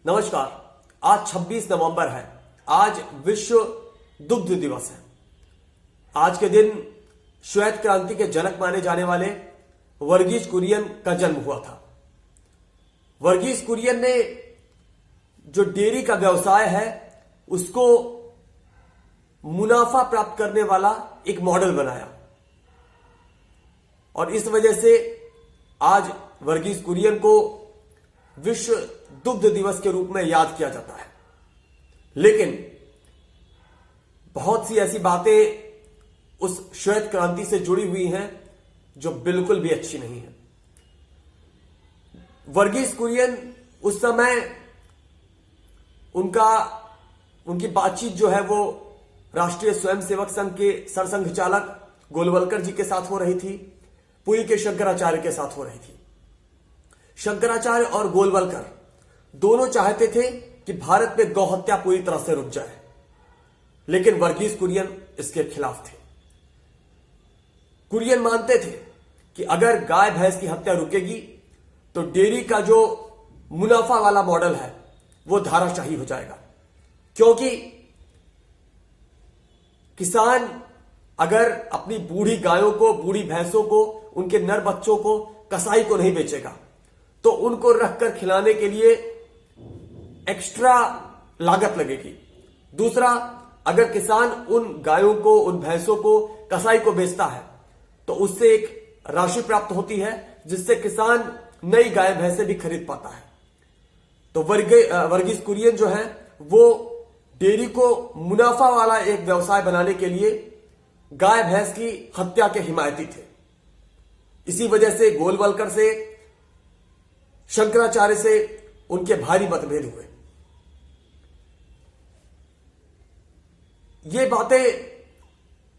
नमस्कार। आज 26 नवंबर है। आज विश्व दुग्ध दिवस है। आज के दिन श्वेत क्रांति के जनक माने जाने वाले वर्गीज कुरियन का जन्म हुआ था। वर्गीज कुरियन ने जो डेयरी का व्यवसाय है उसको मुनाफा प्राप्त करने वाला एक मॉडल बनाया और इस वजह से आज वर्गीज कुरियन को विश्व दुग्ध दिवस के रूप में याद किया जाता है। लेकिन बहुत सी ऐसी बातें उस श्वेत क्रांति से जुड़ी हुई हैं जो बिल्कुल भी अच्छी नहीं है। वर्गीज कुरियन उस समय उनकी बातचीत जो है वो राष्ट्रीय स्वयंसेवक संघ के सरसंघ चालक गोलवलकर जी के साथ हो रही थी, पुरी के शंकराचार्य के साथ हो रही थी। शंकराचार्य और गोलवलकर दोनों चाहते थे कि भारत में गौ हत्या पूरी तरह से रुक जाए, लेकिन वर्गीज कुरियन इसके खिलाफ थे। कुरियन मानते थे कि अगर गाय भैंस की हत्या रुकेगी तो डेयरी का जो मुनाफा वाला मॉडल है वो धाराशाही हो जाएगा, क्योंकि किसान अगर अपनी बूढ़ी गायों को, बूढ़ी भैंसों को, उनके नर बच्चों को कसाई को नहीं बेचेगा तो उनको रखकर खिलाने के लिए एक्स्ट्रा लागत लगेगी। दूसरा, अगर किसान उन गायों को, उन भैंसों को कसाई को बेचता है तो उससे एक राशि प्राप्त होती है जिससे किसान नई गाय भैंसे भी खरीद पाता है। तो वर्गीज कुरियन जो है वो डेयरी को मुनाफा वाला एक व्यवसाय बनाने के लिए गाय भैंस की हत्या के हिमायती थे। इसी वजह से गोलवलकर से, शंकराचार्य से उनके भारी मतभेद हुए। ये बातें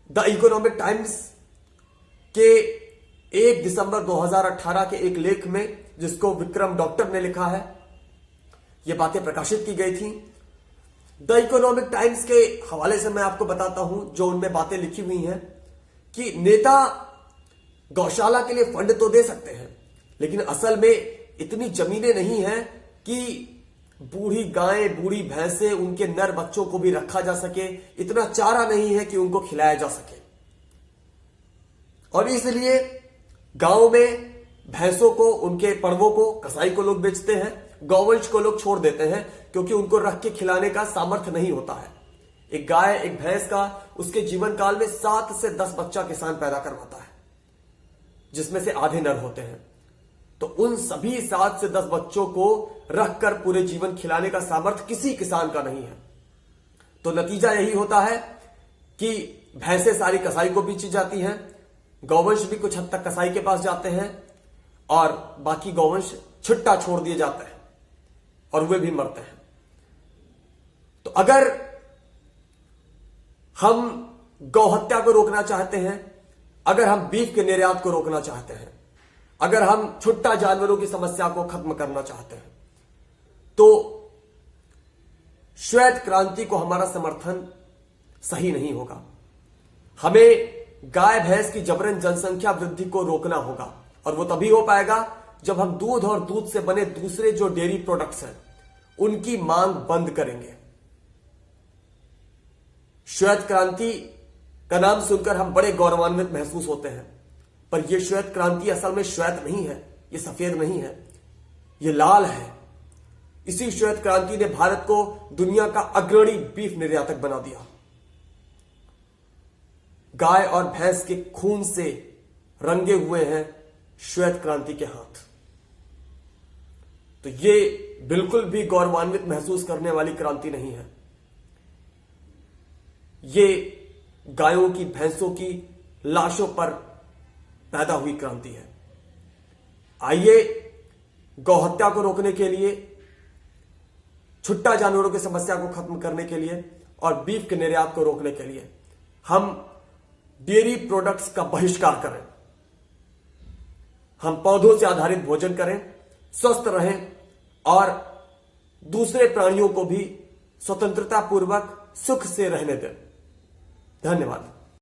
द इकोनॉमिक टाइम्स के 1 दिसंबर 2018 के एक लेख में, जिसको विक्रम डॉक्टर ने लिखा है, ये बातें प्रकाशित की गई थी। द इकोनॉमिक टाइम्स के हवाले से मैं आपको बताता हूं जो उनमें बातें लिखी हुई हैं कि नेता गौशाला के लिए फंड तो दे सकते हैं, लेकिन असल में इतनी जमीनें नहीं हैं कि बूढ़ी गायें, बूढ़ी भैंसे, उनके नर बच्चों को भी रखा जा सके, इतना चारा नहीं है कि उनको खिलाया जा सके। और इसलिए गांव में भैंसों को, उनके पड़वों को कसाई को लोग बेचते हैं, गौवंश को लोग छोड़ देते हैं क्योंकि उनको रख के खिलाने का सामर्थ्य नहीं होता है। एक गाय, एक भैंस का उसके जीवन काल में 7 से 10 बच्चा किसान पैदा करवाता है, जिसमें से आधे नर होते हैं। तो उन सभी 7 से 10 बच्चों को रखकर पूरे जीवन खिलाने का सामर्थ्य किसी किसान का नहीं है। तो नतीजा यही होता है कि भैंसें सारी कसाई को बेची जाती हैं, गौवंश भी कुछ हद तक कसाई के पास जाते हैं और बाकी गौवंश छुट्टा छोड़ दिए जाते हैं और वे भी मरते हैं। तो अगर हम गौ हत्या को रोकना चाहते हैं, अगर हम बीफ के निर्यात को रोकना चाहते हैं, अगर हम छुट्टा जानवरों की समस्या को खत्म करना चाहते हैं, तो श्वेत क्रांति को हमारा समर्थन सही नहीं होगा। हमें गाय भैंस की जबरन जनसंख्या वृद्धि को रोकना होगा और वो तभी हो पाएगा जब हम दूध और दूध से बने दूसरे जो डेयरी प्रोडक्ट्स हैं उनकी मांग बंद करेंगे। श्वेत क्रांति का नाम सुनकर हम बड़े गौरवान्वित महसूस होते हैं, पर यह श्वेत क्रांति असल में श्वेत नहीं है, यह सफेद नहीं है, यह लाल है। इसी श्वेत क्रांति ने भारत को दुनिया का अग्रणी बीफ निर्यातक बना दिया। गाय और भैंस के खून से रंगे हुए हैं श्वेत क्रांति के हाथ। तो यह बिल्कुल भी गौरवान्वित महसूस करने वाली क्रांति नहीं है। यह गायों की, भैंसों की लाशों पर पैदा हुई क्रांति है। आइए गौ हत्या को रोकने के लिए, छुट्टा जानवरों की समस्या को खत्म करने के लिए और बीफ के निर्यात को रोकने के लिए हम डेयरी प्रोडक्ट्स का बहिष्कार करें। हम पौधों से आधारित भोजन करें, स्वस्थ रहें और दूसरे प्राणियों को भी स्वतंत्रता पूर्वक सुख से रहने दें। धन्यवाद।